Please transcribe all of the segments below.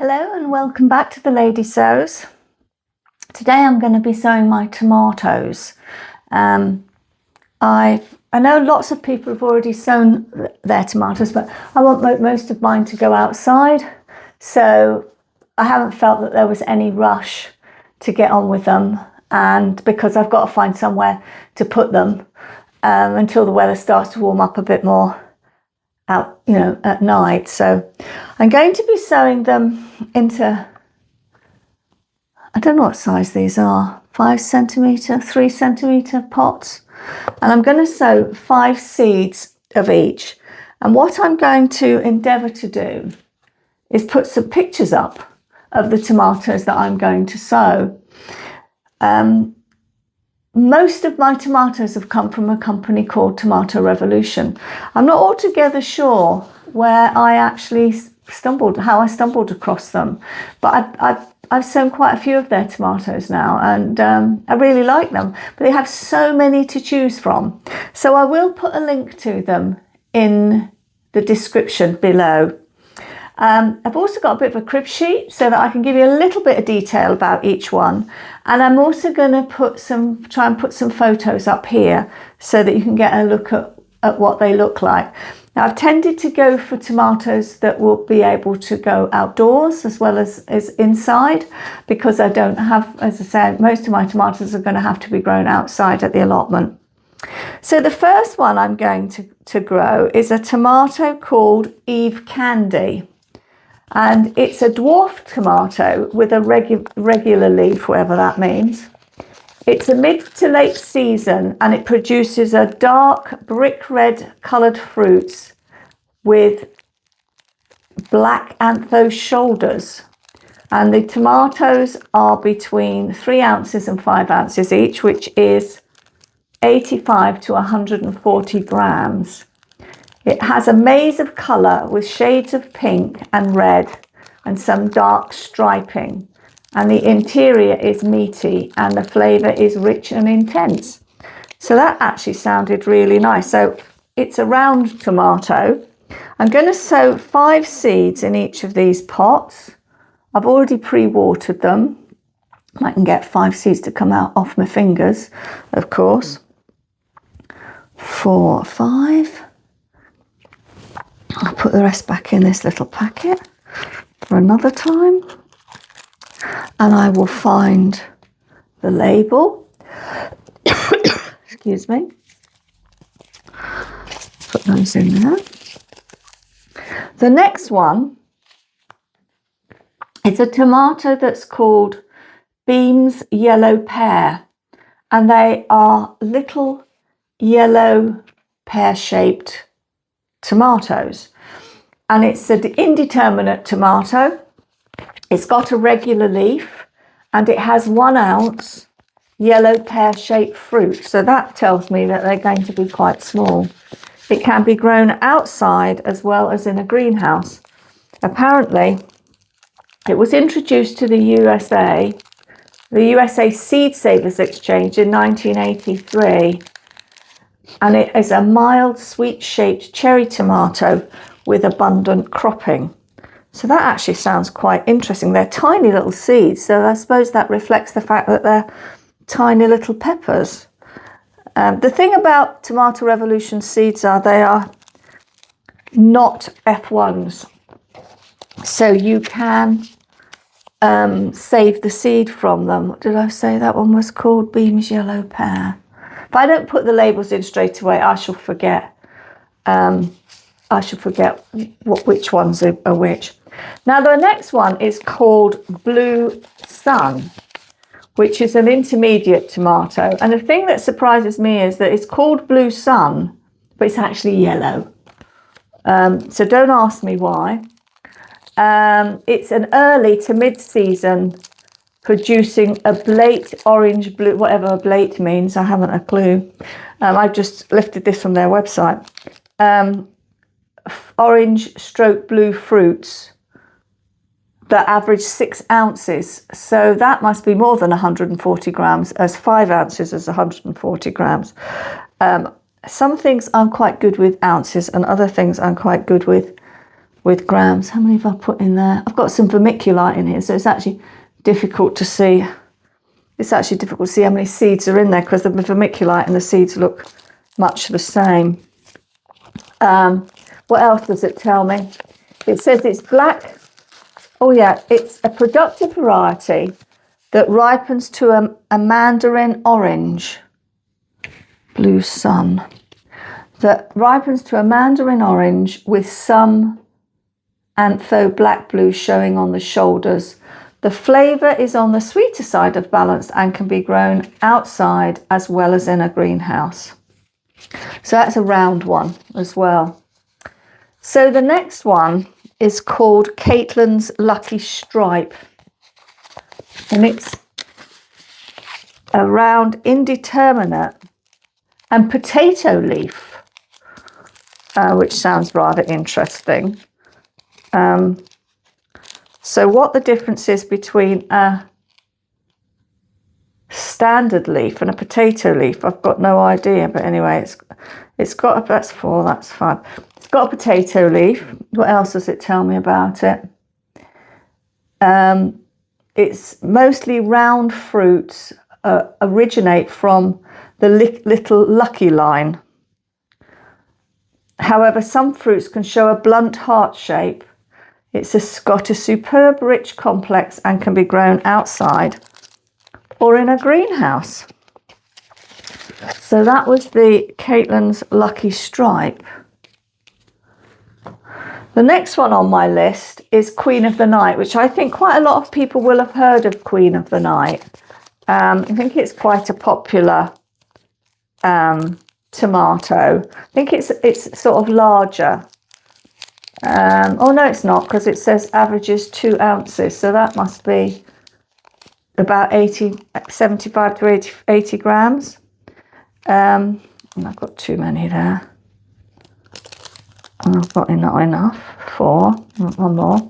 Hello and welcome back to the Lady Sows. Today I'm going to be sowing my tomatoes. I know lots of people have already sown their tomatoes, but I want most of mine to go outside, so I haven't felt that there was any rush to get on with them, and because I've got to find somewhere to put them until the weather starts to warm up a bit more out, at night. So I'm going to be sowing them into, I don't know what size these are, 5 centimetre, 3 centimetre pots. And I'm going to sow 5 seeds of each. And what I'm going to endeavour to do is put some pictures up of the tomatoes that I'm going to sow. Most of my tomatoes have come from a company called Tomato Revolution. I'm not altogether sure where I actually how I stumbled across them, but I've sown quite a few of their tomatoes now, and I really like them, but they have so many to choose from. So I will put a link to them in the description below. I've also got a bit of a crib sheet so that I can give you a little bit of detail about each one. And I'm also going to try and put some photos up here so that you can get a look at what they look like. Now, I've tended to go for tomatoes that will be able to go outdoors as well as inside, because I don't have, as I said, most of my tomatoes are going to have to be grown outside at the allotment. So the first one I'm going to grow is a tomato called Eve Candy. And it's a dwarf tomato with a regular leaf, whatever that means. It's a mid to late season, and it produces a dark brick red coloured fruits with black anthose shoulders. And the tomatoes are between 3 ounces and 5 ounces each, which is 85 to 140 grams. It has a maze of colour with shades of pink and red and some dark striping. And the interior is meaty and the flavour is rich and intense. So that actually sounded really nice. So it's a round tomato. I'm going to sow 5 seeds in each of these pots. I've already pre-watered them. I can get 5 seeds to come out off my fingers, of course. 4, 5. I'll put the rest back in this little packet for another time. And I will find the label. Excuse me. Put those in there. The next one is a tomato that's called Beam's Yellow Pear. And they are little yellow pear-shaped tomatoes, and it's an indeterminate tomato. It's got a regular leaf and it has 1 ounce yellow pear-shaped fruit, so that tells me that they're going to be quite small. It can be grown outside as well as in a greenhouse. Apparently it was introduced to the USA Seed Savers Exchange in 1983. And it is a mild, sweet-shaped cherry tomato with abundant cropping. So that actually sounds quite interesting. They're tiny little seeds, so I suppose that reflects the fact that they're tiny little peppers. The thing about Tomato Revolution seeds are they are not F1s. So you can save the seed from them. What did I say that one was called? Beam's Yellow Pear. If I don't put the labels in straight away, I shall forget. Which ones are which. Now the next one is called Blue Sun, which is an intermediate tomato. And the thing that surprises me is that it's called Blue Sun, but it's actually yellow. So don't ask me why. It's an early to mid-season producing a blate orange blue, whatever a blate means, I haven't a clue. I've just lifted this from their website. Orange stroke blue fruits that average 6 ounces. So that must be more than 140 grams, as 5 ounces is 140 grams. Some things I'm quite good with ounces and other things I'm quite good with with grams. How many have I put in there? I've got some vermiculite in here, so it's actually difficult to see. It's actually difficult to see how many seeds are in there because the vermiculite and the seeds look much the same. What else does it tell me? It says it's black. Oh yeah, it's a productive variety that ripens to a mandarin orange. Blue sun. That ripens to a mandarin orange with some antho black blue showing on the shoulders. The flavour is on the sweeter side of balance and can be grown outside as well as in a greenhouse. So that's a round one as well. So the next one is called Caitlin's Lucky Stripe. And it's a round indeterminate and potato leaf. Which sounds rather interesting. So what the difference is between a standard leaf and a potato leaf, I've got no idea. But anyway, it's got that's 4, that's 5. It's got a potato leaf. What else does it tell me about it? It's mostly round fruits, originate from the little lucky line. However, some fruits can show a blunt heart shape. It's got a superb rich complex and can be grown outside or in a greenhouse. So that was the Caitlin's Lucky Stripe. The next one on my list is Queen of the Night, which I think quite a lot of people will have heard of Queen of the Night. I think it's quite a popular tomato. I think it's sort of larger. Oh no, it's not, because it says averages 2 ounces, so that must be about 75 to 80 grams. And I've got too many there. I've got not enough. 4, one more.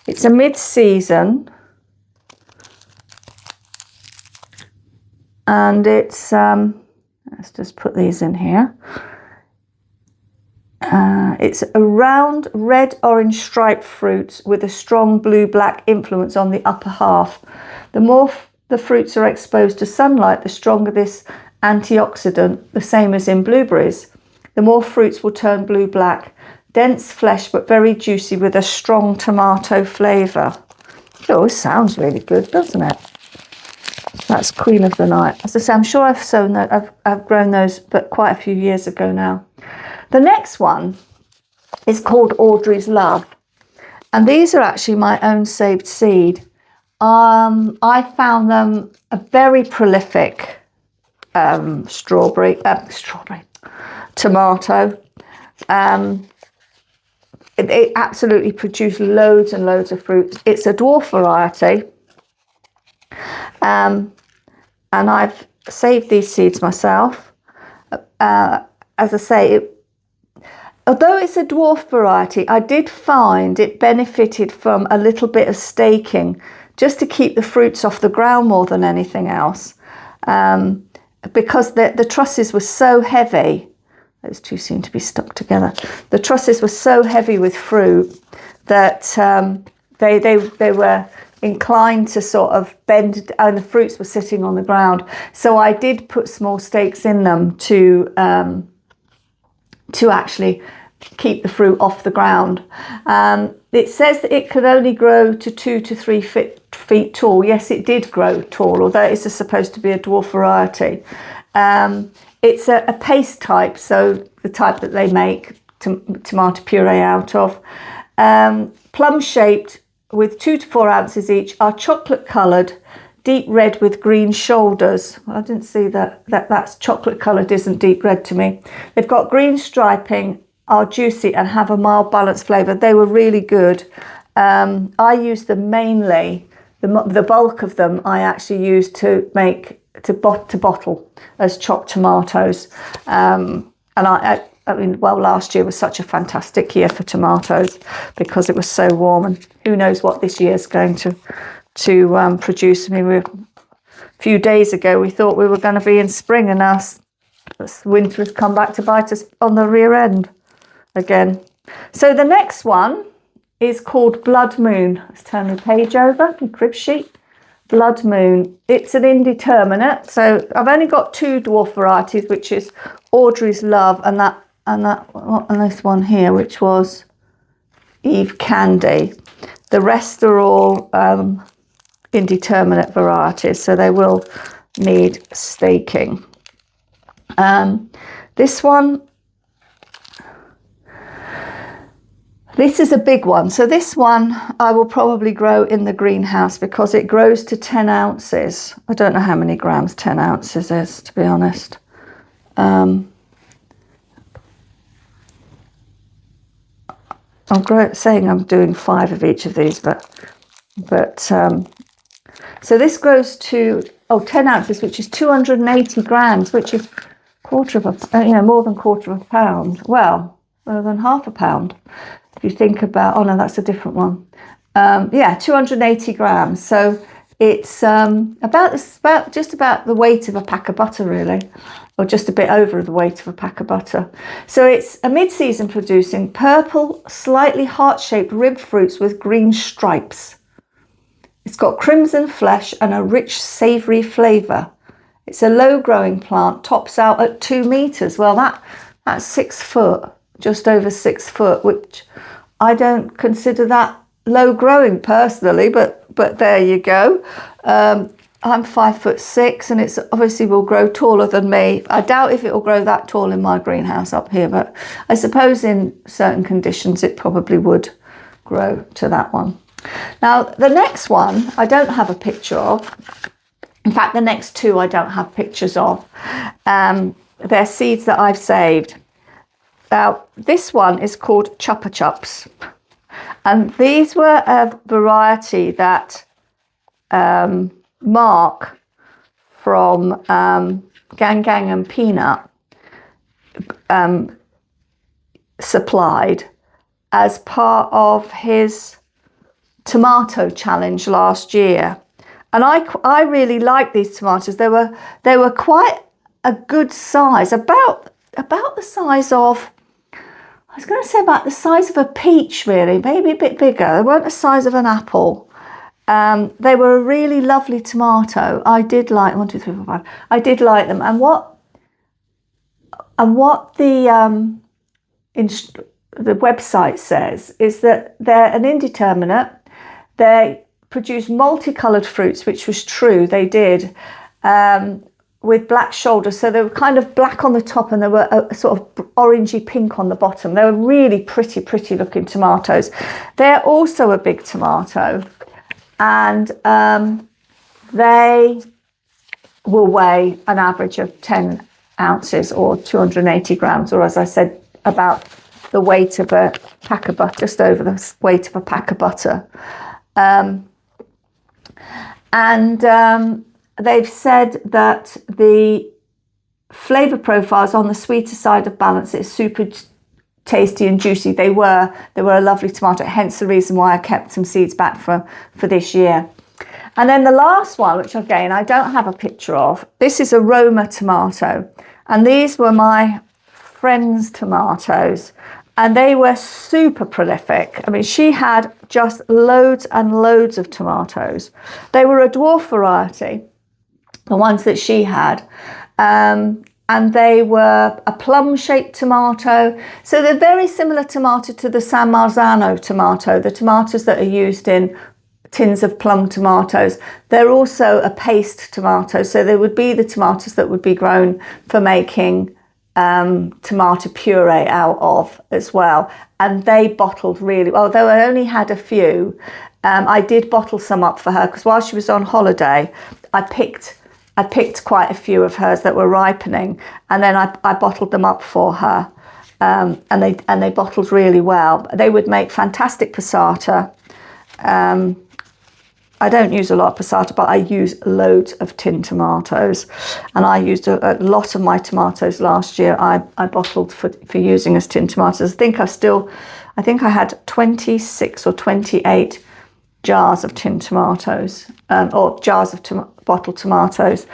It's a mid-season. And it's, let's just put these in here. It's a round red-orange striped fruit with a strong blue-black influence on the upper half. The more the fruits are exposed to sunlight, the stronger this antioxidant, the same as in blueberries. The more fruits will turn blue-black. Dense flesh, but very juicy with a strong tomato flavour. Oh, it sounds really good, doesn't it? That's Queen of the Night. As I say, I'm sure I've sown that. I've grown those, but quite a few years ago now. The next one is called Audrey's Love, and these are actually my own saved seed. I found them a very prolific tomato. It absolutely produced loads and loads of fruits. It's a dwarf variety. And I've saved these seeds myself. As I say, although it's a dwarf variety, I did find it benefited from a little bit of staking just to keep the fruits off the ground more than anything else. Because the trusses were so heavy, those two seem to be stuck together. The trusses were so heavy with fruit that they were inclined to sort of bend, and the fruits were sitting on the ground. So I did put small stakes in them to actually keep the fruit off the ground. It says that it could only grow to 2 to 3 feet tall. Yes, it did grow tall, although it's supposed to be a dwarf variety. It's a paste type, so the type that they make tomato puree out of. Plum shaped with 2 to 4 ounces each, are chocolate coloured, deep red with green shoulders. I didn't see that's chocolate coloured isn't deep red to me. They've got green striping, are juicy and have a mild balanced flavour. They were really good. I used them mainly, the bulk of them I actually used to bottle as chopped tomatoes. And I mean, well, last year was such a fantastic year for tomatoes because it was so warm, and who knows what this year's going to produce. I mean, a few days ago we thought we were going to be in spring, and now winter has come back to bite us on the rear end again. So the next one is called Blood Moon. Let's turn the page over, the crib sheet. Blood Moon. It's an indeterminate. So I've only got 2 dwarf varieties, which is Audrey's Love and this one here, which was Eve Candy. The rest are all indeterminate varieties, so they will need staking. This one, this is a big one. So this one I will probably grow in the greenhouse because it grows to 10 ounces. I don't know how many grams 10 ounces is, to be honest. I'm saying I'm doing 5 of each of these, but so this grows to 10 ounces, which is 280 grams, which is more than quarter of a pound. Well, more than half a pound. If you think about, oh no, that's a different one. 280 grams. So it's just about the weight of a pack of butter, really, or just a bit over the weight of a pack of butter. So it's a mid-season producing purple, slightly heart-shaped rib fruits with green stripes. It's got crimson flesh and a rich, savoury flavour. It's a low-growing plant, tops out at 2 metres. Well, that's 6 foot, just over 6 foot, which I don't consider that low-growing personally, but there you go. I'm 5'6", and it's obviously will grow taller than me. I doubt if it will grow that tall in my greenhouse up here, but I suppose in certain conditions it probably would grow to that one. Now, the next one I don't have a picture of. In fact, the next 2 I don't have pictures of. They're seeds that I've saved. Now, this one is called Chupa Chups. And these were a variety that Mark from Gang Gang and Peanut supplied as part of his tomato challenge last year. And I really like these tomatoes. They were quite a good size, about the size of, I was going to say about the size of a peach, really, maybe a bit bigger. They weren't the size of an apple. They were a really lovely tomato. I did like 1, 2, 3, 4, 5. I did like them. And what the website says is that they're an indeterminate. They produce multicoloured fruits, which was true. They did. With black shoulders, so they were kind of black on the top and they were a sort of orangey pink on the bottom. They were really pretty looking tomatoes. They're also a big tomato, and they will weigh an average of 10 ounces or 280 grams, or as I said, about the weight of a pack of butter, just over the weight of a pack of butter. They've said that the flavour profile is on the sweeter side of balance. It's super tasty and juicy. They were a lovely tomato, hence the reason why I kept some seeds back for this year. And then the last one, which again I don't have a picture of, this is a Roma tomato. And these were my friend's tomatoes. And they were super prolific. I mean, she had just loads and loads of tomatoes. They were a dwarf variety, the ones that she had. And they were a plum-shaped tomato. So they're very similar tomato to the San Marzano tomato, the tomatoes that are used in tins of plum tomatoes. They're also a paste tomato. So they would be the tomatoes that would be grown for making tomato puree out of as well. And they bottled really well. Although I only had a few, I did bottle some up for her because while she was on holiday, I picked quite a few of hers that were ripening, and then I bottled them up for her, and they bottled really well. They would make fantastic passata. I don't use a lot of passata, but I use loads of tin tomatoes, and I used a lot of my tomatoes last year. I bottled for using as tin tomatoes. I think I had 26 or 28 jars of tin tomatoes, or jars of bottled tomatoes,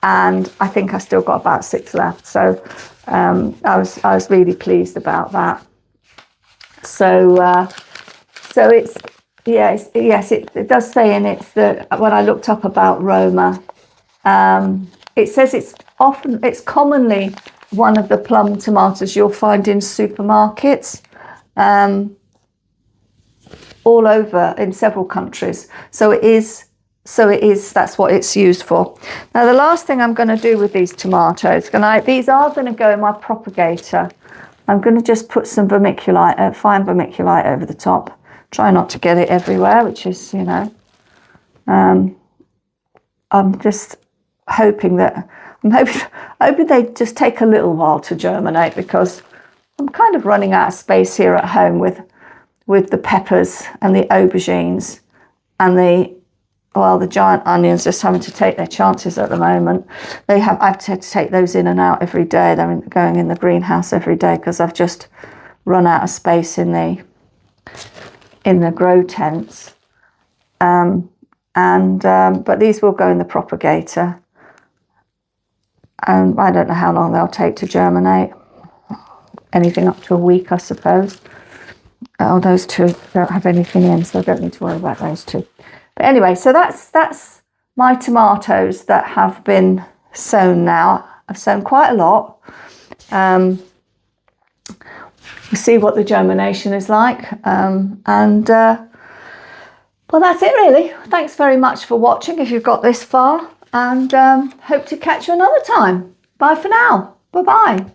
and I think I still got about 6 left. So I was really pleased about that. So so it's, yes, it does say in it that when I looked up about Roma, it says it's commonly one of the plum tomatoes you'll find in supermarkets all over in several countries. So it is, that's what it's used for. Now the last thing I'm going to do with these tomatoes, these are going to go in my propagator. I'm going to just put some vermiculite, fine vermiculite over the top. Try not to get it everywhere, which is, you know, I'm just hoping they just take a little while to germinate, because I'm kind of running out of space here at home with the peppers and the aubergines and the giant onions just having to take their chances at the moment. I've had to take those in and out every day. They're going in the greenhouse every day because I've just run out of space in the grow tents. But these will go in the propagator. And I don't know how long they'll take to germinate. Anything up to a week, I suppose. Oh, those two don't have anything in, so I don't need to worry about those two. But anyway, so that's my tomatoes that have been sown now. I've sown quite a lot. We'll see what the germination is like. Well, that's it really. Thanks very much for watching if you've got this far, and hope to catch you another time. Bye for now. Bye-bye.